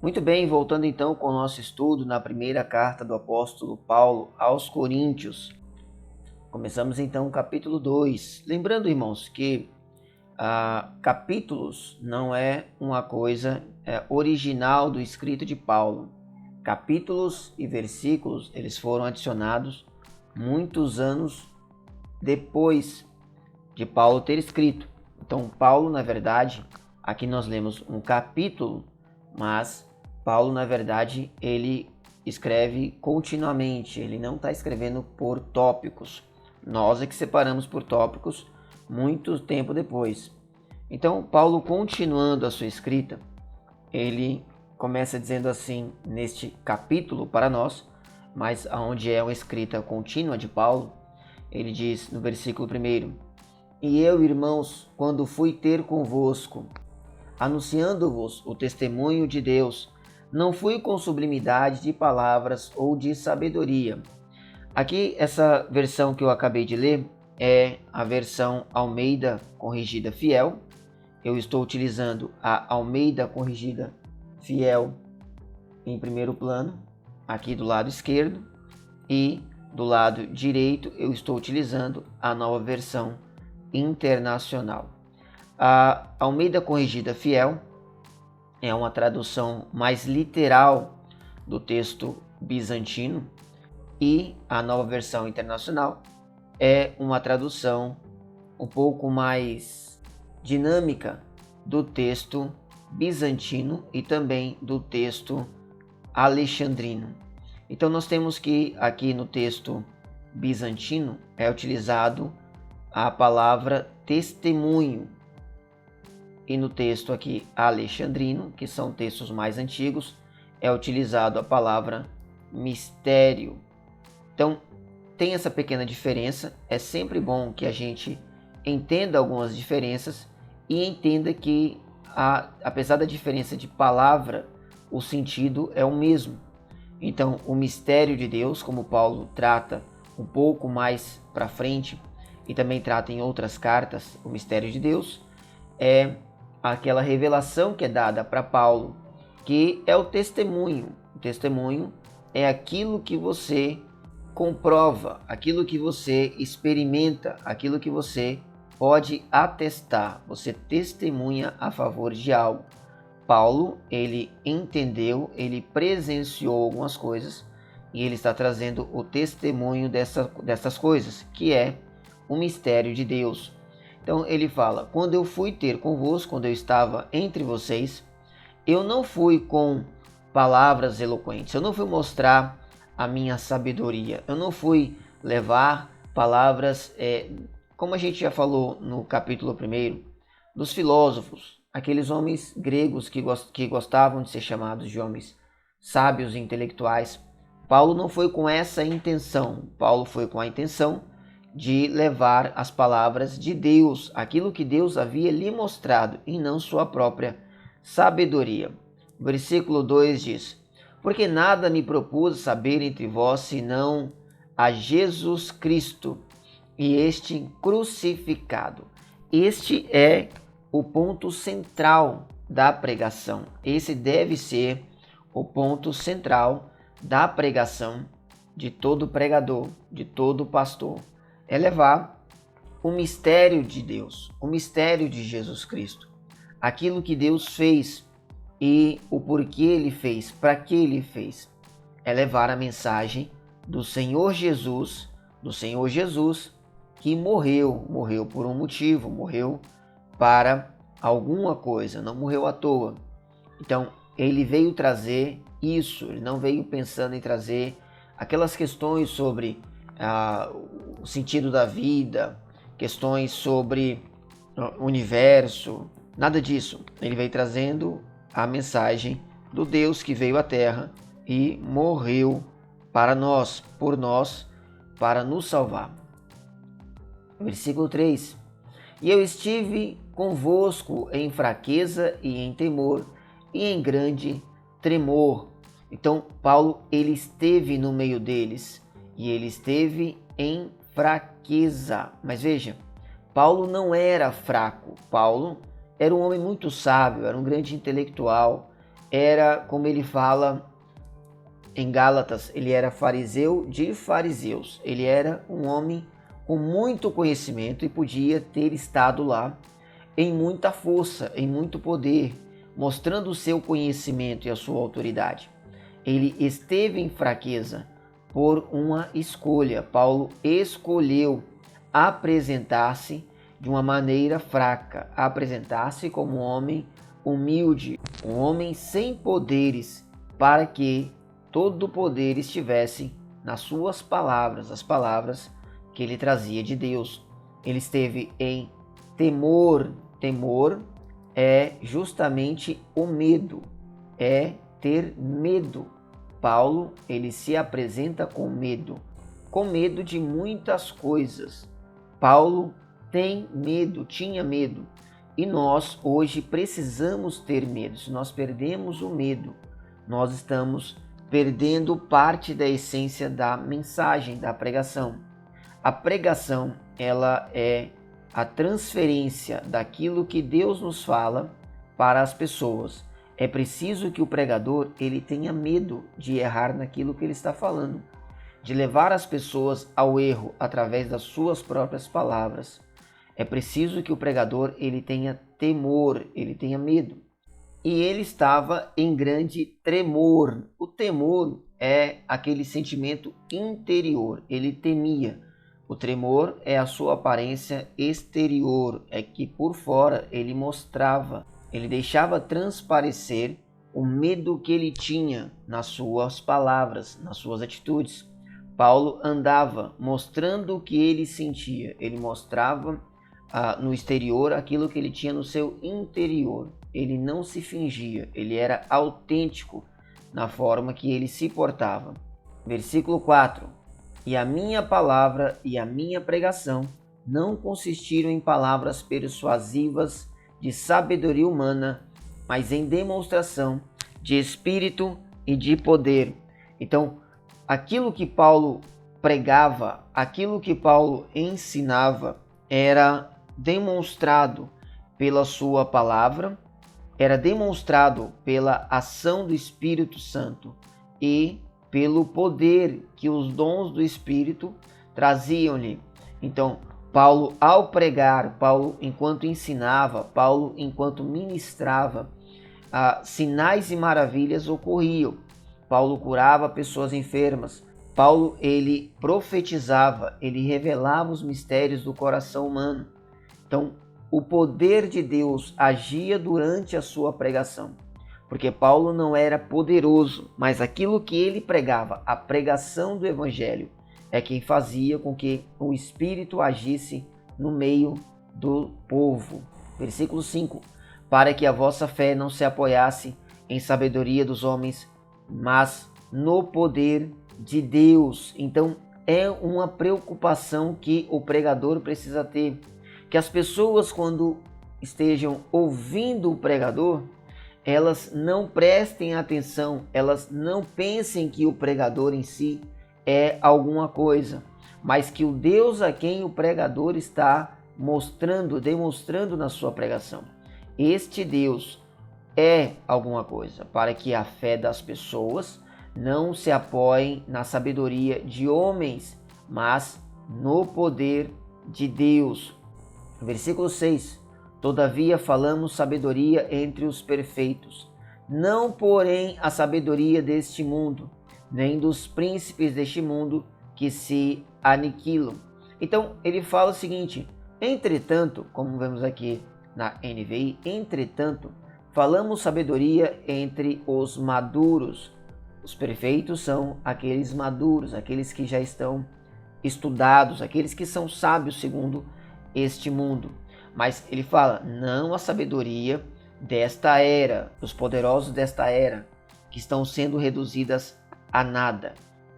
Muito bem, voltando então com o nosso estudo na primeira carta do apóstolo Paulo aos Coríntios. Começamos então o capítulo 2. Lembrando, irmãos, que capítulos não é uma coisa original do escrito de Paulo. Capítulos e versículos, eles foram adicionados muitos anos depois de Paulo ter escrito. Então, Paulo, na verdade, aqui nós lemos um capítulo, mas Paulo, na verdade, ele escreve continuamente, ele não está escrevendo por tópicos. Nós é que separamos por tópicos muito tempo depois. Então, Paulo, continuando a sua escrita, ele começa dizendo assim, neste capítulo para nós, mas onde é uma escrita contínua de Paulo, ele diz no versículo 1: E eu, irmãos, quando fui ter convosco, anunciando-vos o testemunho de Deus, não fui com sublimidade de palavras ou de sabedoria. Aqui, essa versão que eu acabei de ler é a versão Almeida Corrigida Fiel. Eu estou utilizando a Almeida Corrigida Fiel em primeiro plano, aqui do lado esquerdo, e do lado direito eu estou utilizando a nova versão internacional. A Almeida Corrigida Fiel é uma tradução mais literal do texto bizantino e a nova versão internacional é uma tradução um pouco mais dinâmica do texto bizantino e também do texto alexandrino. Então nós temos que aqui no texto bizantino é utilizado a palavra testemunho, e no texto aqui alexandrino, que são textos mais antigos, é utilizado a palavra mistério. Então tem essa pequena diferença. É sempre bom que a gente entenda algumas diferenças e entenda que apesar da diferença de palavra, o sentido é o mesmo. Então o mistério de Deus, como Paulo trata um pouco mais para frente e também trata em outras cartas, o mistério de Deus é aquela revelação que é dada para Paulo, que é o testemunho. O testemunho é aquilo que você comprova, aquilo que você experimenta, aquilo que você pode atestar. Você testemunha a favor de algo. Paulo, ele entendeu, ele presenciou algumas coisas e ele está trazendo o testemunho dessas coisas, que é o mistério de Deus. Então ele fala: quando eu fui ter convosco, quando eu estava entre vocês, eu não fui com palavras eloquentes, eu não fui mostrar a minha sabedoria, eu não fui levar palavras, como a gente já falou no capítulo 1, dos filósofos, aqueles homens gregos que gostavam de ser chamados de homens sábios e intelectuais. Paulo não foi com essa intenção, Paulo foi com a intenção de levar as palavras de Deus, aquilo que Deus havia lhe mostrado, e não sua própria sabedoria. Versículo 2 diz: Porque nada me propus saber entre vós, senão a Jesus Cristo e este crucificado. Este é o ponto central da pregação. Esse deve ser o ponto central da pregação de todo pregador, de todo pastor. É levar o mistério de Deus, o mistério de Jesus Cristo, aquilo que Deus fez e o porquê ele fez, para que ele fez. É levar a mensagem do Senhor Jesus que morreu por um motivo, morreu para alguma coisa, não morreu à toa. Então, ele veio trazer isso, ele não veio pensando em trazer aquelas questões sobre o sentido da vida, questões sobre o universo, nada disso. Ele veio trazendo a mensagem do Deus que veio à Terra e morreu para nós, por nós, para nos salvar. Versículo 3: E eu estive convosco em fraqueza e em temor e em grande tremor. Então, Paulo, ele esteve no meio deles e ele esteve em fraqueza. Mas veja, Paulo não era fraco. Paulo era um homem muito sábio, era um grande intelectual, era, como ele fala em Gálatas, ele era fariseu de fariseus. Ele era um homem com muito conhecimento e podia ter estado lá em muita força, em muito poder, mostrando o seu conhecimento e a sua autoridade. Ele esteve em fraqueza por uma escolha. Paulo escolheu apresentar-se de uma maneira fraca, apresentar-se como um homem humilde, um homem sem poderes, para que todo o poder estivesse nas suas palavras, as palavras que ele trazia de Deus. Ele esteve em temor. Temor é justamente o medo, é ter medo. Paulo, ele se apresenta com medo de muitas coisas. Paulo tem medo, tinha medo. E nós hoje precisamos ter medo. Se nós perdemos o medo, nós estamos perdendo parte da essência da mensagem, da pregação. A pregação, ela é a transferência daquilo que Deus nos fala para as pessoas. É preciso que o pregador ele tenha medo de errar naquilo que ele está falando, de levar as pessoas ao erro através das suas próprias palavras. É preciso que o pregador ele tenha temor, ele tenha medo. E ele estava em grande tremor. O temor é aquele sentimento interior, ele temia. O tremor é a sua aparência exterior, é que por fora ele mostrava, ele deixava transparecer o medo que ele tinha nas suas palavras, nas suas atitudes. Paulo andava mostrando o que ele sentia, ele mostrava no exterior aquilo que ele tinha no seu interior. Ele não se fingia, ele era autêntico na forma que ele se portava. Versículo 4. E a minha palavra e a minha pregação não consistiram em palavras persuasivas de sabedoria humana, mas em demonstração de espírito e de poder. Então, aquilo que Paulo pregava, aquilo que Paulo ensinava, era demonstrado pela sua palavra, era demonstrado pela ação do Espírito Santo e pelo poder que os dons do Espírito traziam-lhe. Então, Paulo, ao pregar, Paulo, enquanto ensinava, Paulo, enquanto ministrava, sinais e maravilhas ocorriam. Paulo curava pessoas enfermas. Paulo, ele profetizava, ele revelava os mistérios do coração humano. Então, o poder de Deus agia durante a sua pregação, porque Paulo não era poderoso, mas aquilo que ele pregava, a pregação do evangelho, é quem fazia com que o Espírito agisse no meio do povo. Versículo 5. Para que a vossa fé não se apoiasse em sabedoria dos homens, mas no poder de Deus. Então, é uma preocupação que o pregador precisa ter, que as pessoas, quando estejam ouvindo o pregador, elas não prestem atenção, elas não pensem que o pregador em si é alguma coisa, mas que o Deus a quem o pregador está mostrando, demonstrando na sua pregação, este Deus é alguma coisa, para que a fé das pessoas não se apoie na sabedoria de homens, mas no poder de Deus. Versículo 6. Todavia falamos sabedoria entre os perfeitos, não porém a sabedoria deste mundo, nem dos príncipes deste mundo que se aniquilam. Então ele fala o seguinte: entretanto, como vemos aqui na NVI, entretanto, falamos sabedoria entre os maduros. Os perfeitos são aqueles maduros, aqueles que já estão estudados, aqueles que são sábios segundo este mundo. Mas ele fala, não a sabedoria desta era, dos poderosos desta era, que estão sendo reduzidas a nada.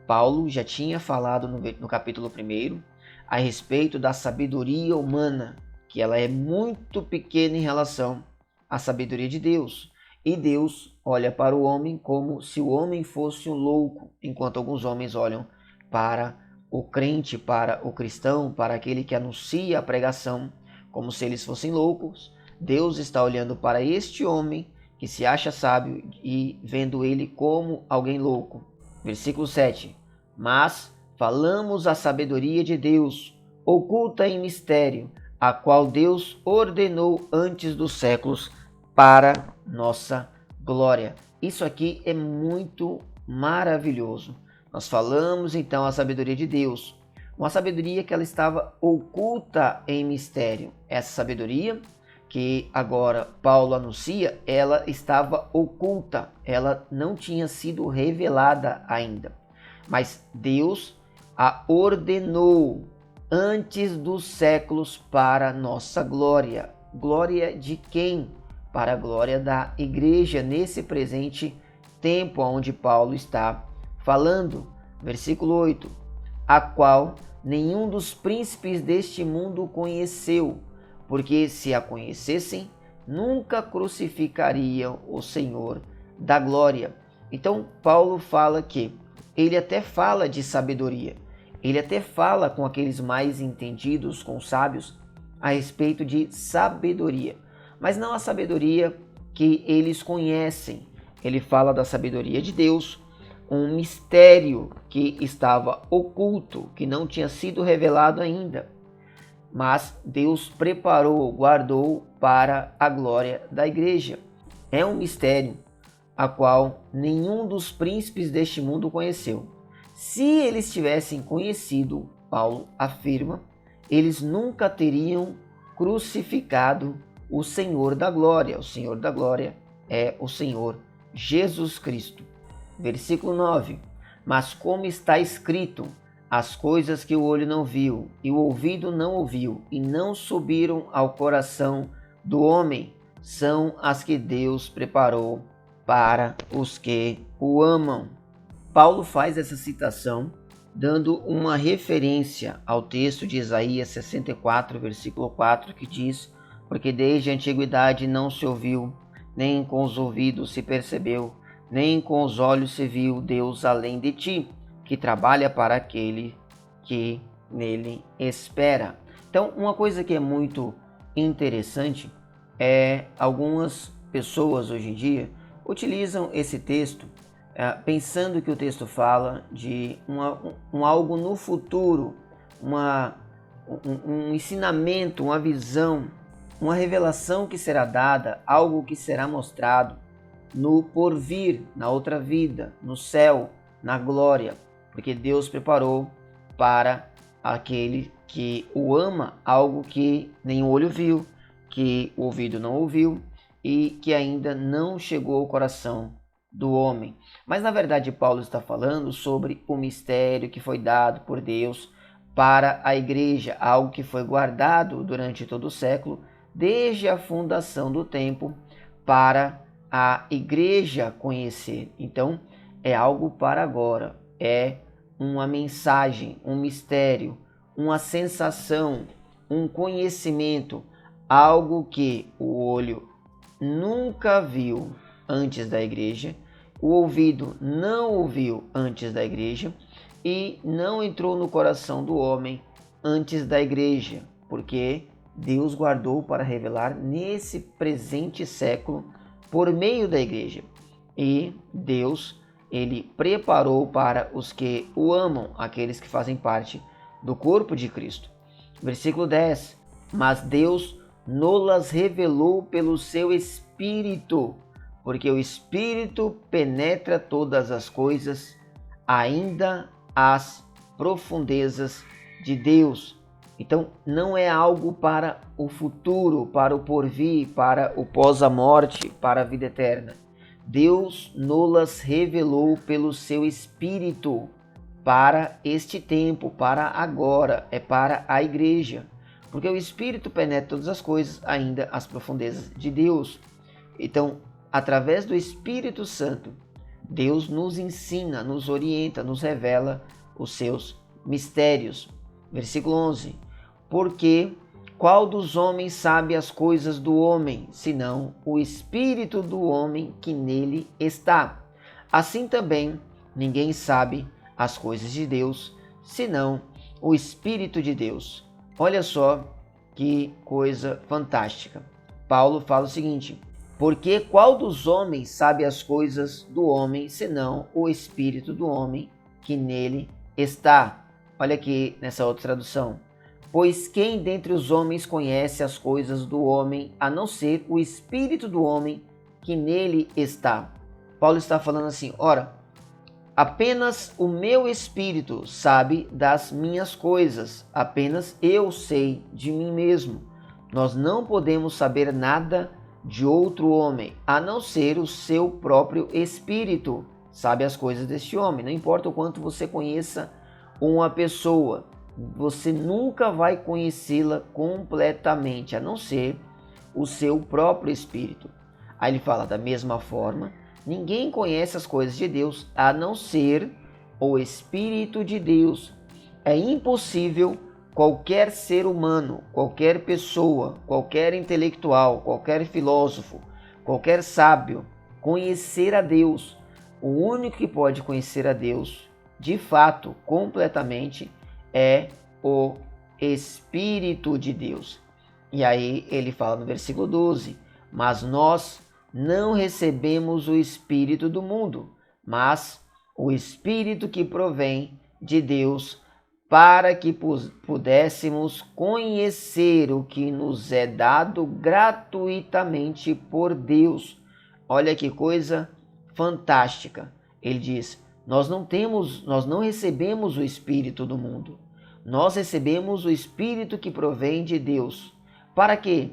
Paulo já tinha falado no capítulo 1 a respeito da sabedoria humana, que ela é muito pequena em relação à sabedoria de Deus. E Deus olha para o homem como se o homem fosse um louco, enquanto alguns homens olham para o crente, para o cristão, para aquele que anuncia a pregação, como se eles fossem loucos. Deus está olhando para este homem que se acha sábio e vendo ele como alguém louco. Versículo 7. Mas falamos a sabedoria de Deus, oculta em mistério, a qual Deus ordenou antes dos séculos para nossa glória. Isso aqui é muito maravilhoso. Nós falamos então a sabedoria de Deus, uma sabedoria que ela estava oculta em mistério. Essa sabedoria que agora Paulo anuncia, ela estava oculta, ela não tinha sido revelada ainda. Mas Deus a ordenou antes dos séculos para nossa glória. Glória de quem? Para a glória da igreja nesse presente tempo onde Paulo está falando. Versículo 8. A qual nenhum dos príncipes deste mundo conheceu, porque se a conhecessem, nunca crucificariam o Senhor da glória. Então Paulo fala que ele até fala de sabedoria, ele até fala com aqueles mais entendidos, com os sábios, a respeito de sabedoria, mas não a sabedoria que eles conhecem. Ele fala da sabedoria de Deus, um mistério que estava oculto, que não tinha sido revelado ainda, mas Deus preparou, guardou para a glória da igreja. É um mistério a qual nenhum dos príncipes deste mundo conheceu. Se eles tivessem conhecido, Paulo afirma, eles nunca teriam crucificado o Senhor da glória. O Senhor da glória é o Senhor Jesus Cristo. Versículo 9. Mas como está escrito, as coisas que o olho não viu e o ouvido não ouviu e não subiram ao coração do homem, são as que Deus preparou para os que o amam. Paulo faz essa citação dando uma referência ao texto de Isaías 64, versículo 4, que diz: porque desde a antiguidade não se ouviu, nem com os ouvidos se percebeu, nem com os olhos se viu Deus além de ti, que trabalha para aquele que nele espera. Então, uma coisa que é muito interessante é algumas pessoas hoje em dia utilizam esse texto pensando que o texto fala de algo no futuro, um ensinamento, uma visão, uma revelação que será dada, algo que será mostrado no porvir, na outra vida, no céu, na glória, porque Deus preparou para aquele que o ama algo que nem o olho viu, que o ouvido não ouviu e que ainda não chegou ao coração do homem. Mas na verdade Paulo está falando sobre o mistério que foi dado por Deus para a igreja, algo que foi guardado durante todo o século, desde a fundação do tempo, para a igreja conhecer. Então é algo para agora, é uma mensagem, um mistério, uma sensação, um conhecimento, algo que o olho nunca viu antes da igreja, o ouvido não ouviu antes da igreja e não entrou no coração do homem antes da igreja, porque Deus guardou para revelar nesse presente século por meio da igreja. E Deus, ele preparou para os que o amam, aqueles que fazem parte do corpo de Cristo. Versículo 10. Mas Deus nolas revelou pelo seu Espírito, porque o Espírito penetra todas as coisas, ainda as profundezas de Deus. Então não é algo para o futuro, para o porvir, para o pós-morte, para a vida eterna. Deus nolas revelou pelo seu Espírito para este tempo, para agora, é para a igreja. Porque o Espírito penetra todas as coisas, ainda as profundezas de Deus. Então, através do Espírito Santo, Deus nos ensina, nos orienta, nos revela os seus mistérios. Versículo 11. Porque qual dos homens sabe as coisas do homem, senão o Espírito do homem que nele está? Assim também, ninguém sabe as coisas de Deus, senão o Espírito de Deus. Olha só que coisa fantástica. Paulo fala o seguinte: Porque qual dos homens sabe as coisas do homem, senão o espírito do homem que nele está? Olha aqui nessa outra tradução. Pois quem dentre os homens conhece as coisas do homem, a não ser o espírito do homem que nele está? Paulo está falando assim, ora, apenas o meu espírito sabe das minhas coisas, apenas eu sei de mim mesmo. Nós não podemos saber nada de outro homem, a não ser o seu próprio espírito sabe as coisas deste homem. Não importa o quanto você conheça uma pessoa, você nunca vai conhecê-la completamente, a não ser o seu próprio espírito. Aí ele fala, da mesma forma, ninguém conhece as coisas de Deus, a não ser o Espírito de Deus. É impossível qualquer ser humano, qualquer pessoa, qualquer intelectual, qualquer filósofo, qualquer sábio conhecer a Deus. O único que pode conhecer a Deus, de fato, completamente, é o Espírito de Deus. E aí ele fala no versículo 12, mas nós não recebemos o Espírito do mundo, mas o Espírito que provém de Deus, para que pudéssemos conhecer o que nos é dado gratuitamente por Deus. Olha que coisa fantástica. Ele diz, nós não recebemos o Espírito do mundo. Nós recebemos o Espírito que provém de Deus. Para quê?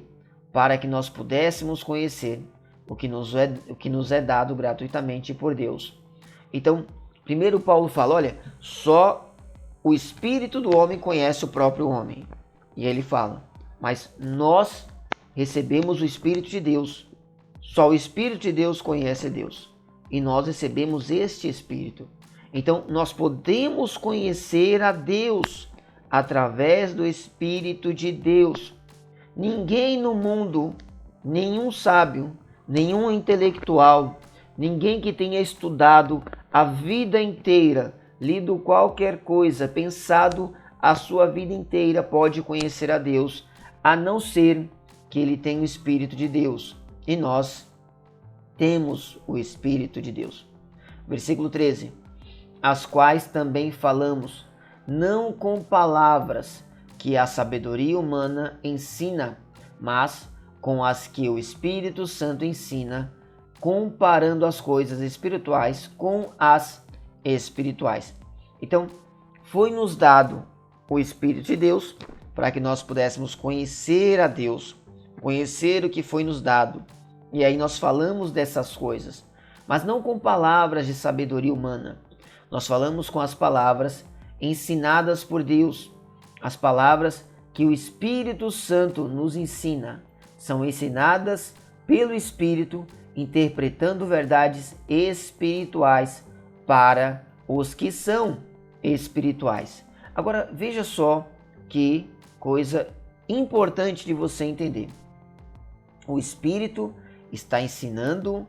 Para que nós pudéssemos conhecer o que nos é dado gratuitamente por Deus. Então, primeiro Paulo fala, olha, só o espírito do homem conhece o próprio homem. E ele fala, mas nós recebemos o Espírito de Deus. Só o Espírito de Deus conhece Deus. E nós recebemos este Espírito. Então, nós podemos conhecer a Deus através do Espírito de Deus. Ninguém no mundo, nenhum sábio, nenhum intelectual, ninguém que tenha estudado a vida inteira, lido qualquer coisa, pensado a sua vida inteira, pode conhecer a Deus, a não ser que ele tenha o Espírito de Deus. E nós temos o Espírito de Deus. Versículo 13. As quais também falamos, não com palavras que a sabedoria humana ensina, mas com as que o Espírito Santo ensina, comparando as coisas espirituais com as espirituais. Então, foi-nos dado o Espírito de Deus para que nós pudéssemos conhecer a Deus, conhecer o que foi nos dado. E aí nós falamos dessas coisas, mas não com palavras de sabedoria humana. Nós falamos com as palavras ensinadas por Deus, as palavras que o Espírito Santo nos ensina. São ensinadas pelo Espírito, interpretando verdades espirituais para os que são espirituais. Agora, veja só que coisa importante de você entender. O Espírito está ensinando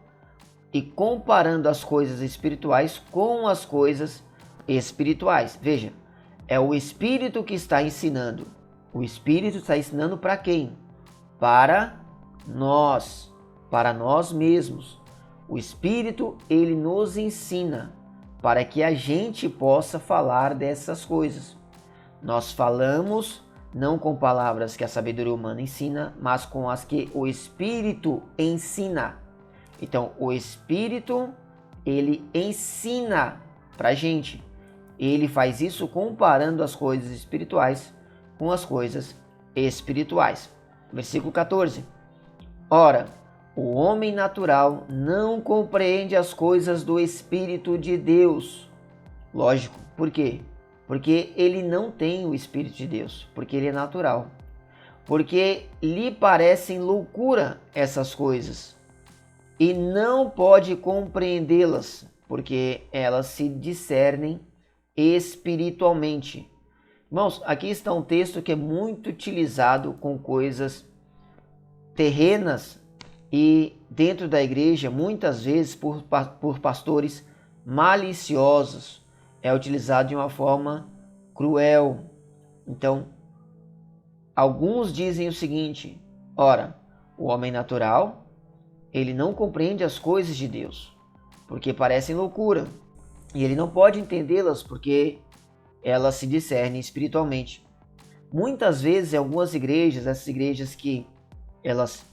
e comparando as coisas espirituais com as coisas espirituais. Veja, é o Espírito que está ensinando. O Espírito está ensinando para quem? Para nós mesmos. O Espírito, ele nos ensina para que a gente possa falar dessas coisas. Nós falamos não com palavras que a sabedoria humana ensina, mas com as que o Espírito ensina. Então, o Espírito, ele ensina para a gente. Ele faz isso comparando as coisas espirituais com as coisas espirituais. Versículo 14. Ora, o homem natural não compreende as coisas do Espírito de Deus. Lógico, por quê? Porque ele não tem o Espírito de Deus, porque ele é natural. Porque lhe parecem loucura essas coisas e não pode compreendê-las, porque elas se discernem espiritualmente. Irmãos, aqui está um texto que é muito utilizado com coisas terrenas e dentro da igreja, muitas vezes por pastores maliciosos. É utilizado de uma forma cruel. Então, alguns dizem o seguinte: ora, o homem natural, ele não compreende as coisas de Deus, porque parecem loucura, e ele não pode entendê-las porque elas se discernem espiritualmente. Muitas vezes, em algumas igrejas, essas igrejas que elas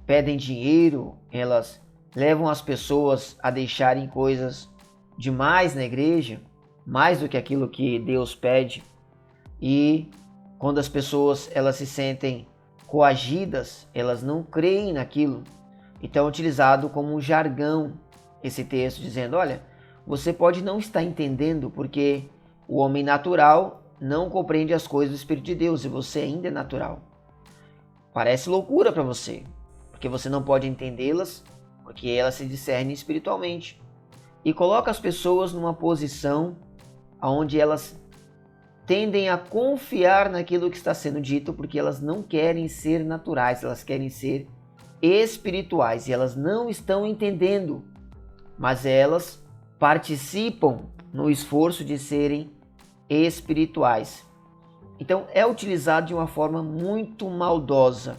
pedem dinheiro, elas levam as pessoas a deixarem coisas demais na igreja, mais do que aquilo que Deus pede, e quando as pessoas elas se sentem coagidas, elas não creem naquilo. Então é utilizado como um jargão esse texto, dizendo, olha, você pode não estar entendendo porque o homem natural não compreende as coisas do Espírito de Deus e você ainda é natural. Parece loucura para você, porque você não pode entendê-las, porque elas se discernem espiritualmente. E coloca as pessoas numa posição onde elas tendem a confiar naquilo que está sendo dito, porque elas não querem ser naturais, elas querem ser espirituais e elas não estão entendendo, mas elas participam no esforço de serem espirituais. Então é utilizado de uma forma muito maldosa.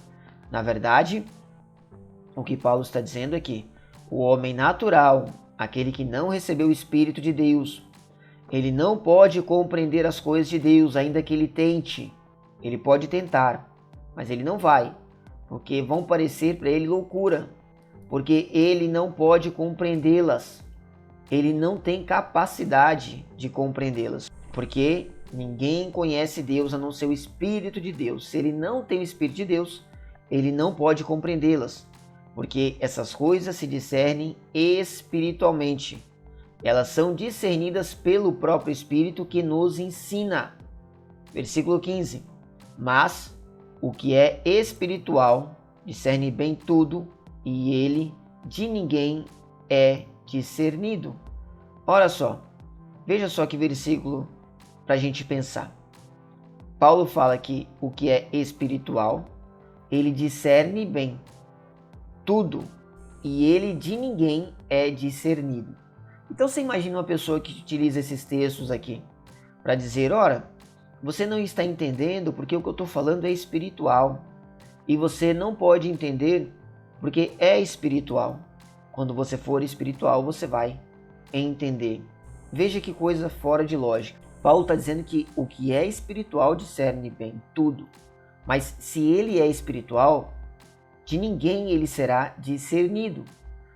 Na verdade, o que Paulo está dizendo é que o homem natural, aquele que não recebeu o Espírito de Deus, ele não pode compreender as coisas de Deus, ainda que ele tente. Ele pode tentar, mas ele não vai, porque vão parecer para ele loucura, porque ele não pode compreendê-las. Ele não tem capacidade de compreendê-las, porque ninguém conhece Deus a não ser o Espírito de Deus. Se ele não tem o Espírito de Deus, ele não pode compreendê-las, porque essas coisas se discernem espiritualmente. Elas são discernidas pelo próprio Espírito que nos ensina. Versículo 15. Mas o que é espiritual discerne bem tudo, e ele de ninguém é discernido. Olha só, veja só que versículo para a gente pensar. Paulo fala que o que é espiritual, ele discerne bem tudo, e ele de ninguém é discernido. Então você imagina uma pessoa que utiliza esses textos aqui para dizer, ora, você não está entendendo porque o que eu estou falando é espiritual, e você não pode entender porque é espiritual. Quando você for espiritual, você vai entender. Veja que coisa fora de lógica. Paulo está dizendo que o que é espiritual discerne bem tudo, mas se ele é espiritual, de ninguém ele será discernido.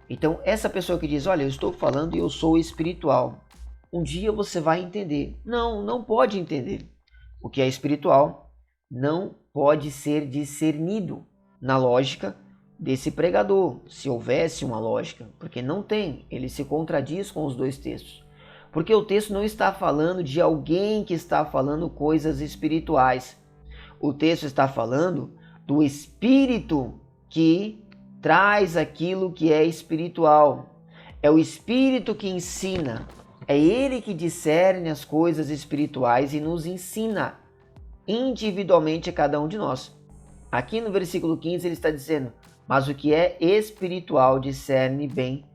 Então essa pessoa que diz, olha, eu estou falando e eu sou espiritual, um dia você vai entender. Não, não pode entender. O que é espiritual não pode ser discernido na lógica desse pregador, se houvesse uma lógica, porque não tem, ele se contradiz com os dois textos. Porque o texto não está falando de alguém que está falando coisas espirituais. O texto está falando do Espírito que traz aquilo que é espiritual. É o Espírito que ensina. É ele que discerne as coisas espirituais e nos ensina individualmente a cada um de nós. Aqui no versículo 15 ele está dizendo, mas o que é espiritual discerne bem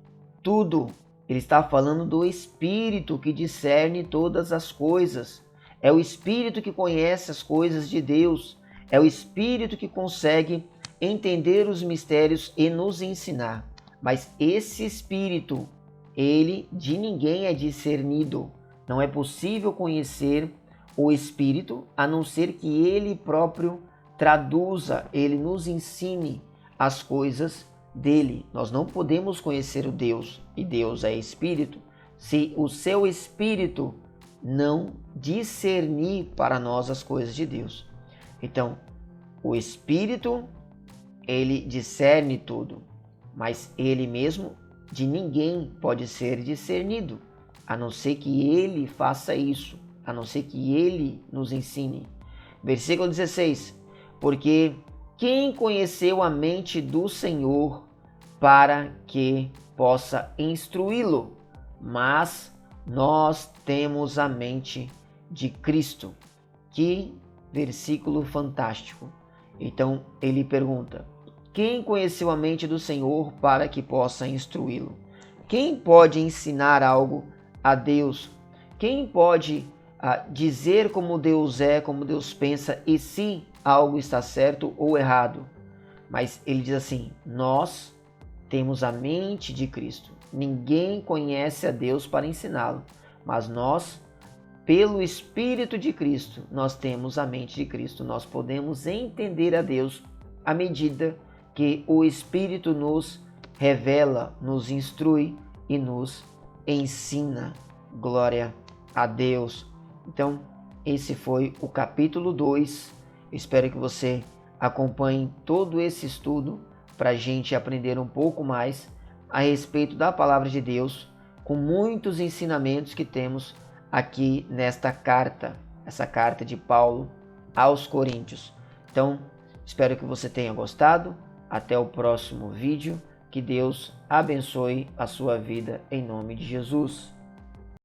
tudo. Ele está falando do Espírito que discerne todas as coisas. É o Espírito que conhece as coisas de Deus. É o Espírito que consegue entender os mistérios e nos ensinar. Mas esse Espírito, ele de ninguém é discernido. Não é possível conhecer o Espírito a não ser que ele próprio traduza, ele nos ensine as coisas dele. Nós não podemos conhecer o Deus, e Deus é Espírito, se o seu Espírito não discernir para nós as coisas de Deus. Então, o Espírito, ele discerne tudo, mas ele mesmo de ninguém pode ser discernido, a não ser que ele faça isso, a não ser que ele nos ensine. Versículo 16, porque quem conheceu a mente do Senhor para que possa instruí-lo? Mas nós temos a mente de Cristo. Que versículo fantástico. Então ele pergunta, quem conheceu a mente do Senhor para que possa instruí-lo? Quem pode ensinar algo a Deus? Quem pode dizer como Deus é, como Deus pensa e se algo está certo ou errado? Mas ele diz assim, nós temos a mente de Cristo. Ninguém conhece a Deus para ensiná-lo, mas nós, pelo Espírito de Cristo, nós temos a mente de Cristo. Nós podemos entender a Deus à medida que o Espírito nos revela, nos instrui e nos ensina. Glória a Deus. Então, esse foi o capítulo 2. Espero que você acompanhe todo esse estudo para a gente aprender um pouco mais a respeito da palavra de Deus, com muitos ensinamentos que temos aqui nesta carta, essa carta de Paulo aos Coríntios. Então, espero que você tenha gostado. Até o próximo vídeo. Que Deus abençoe a sua vida em nome de Jesus.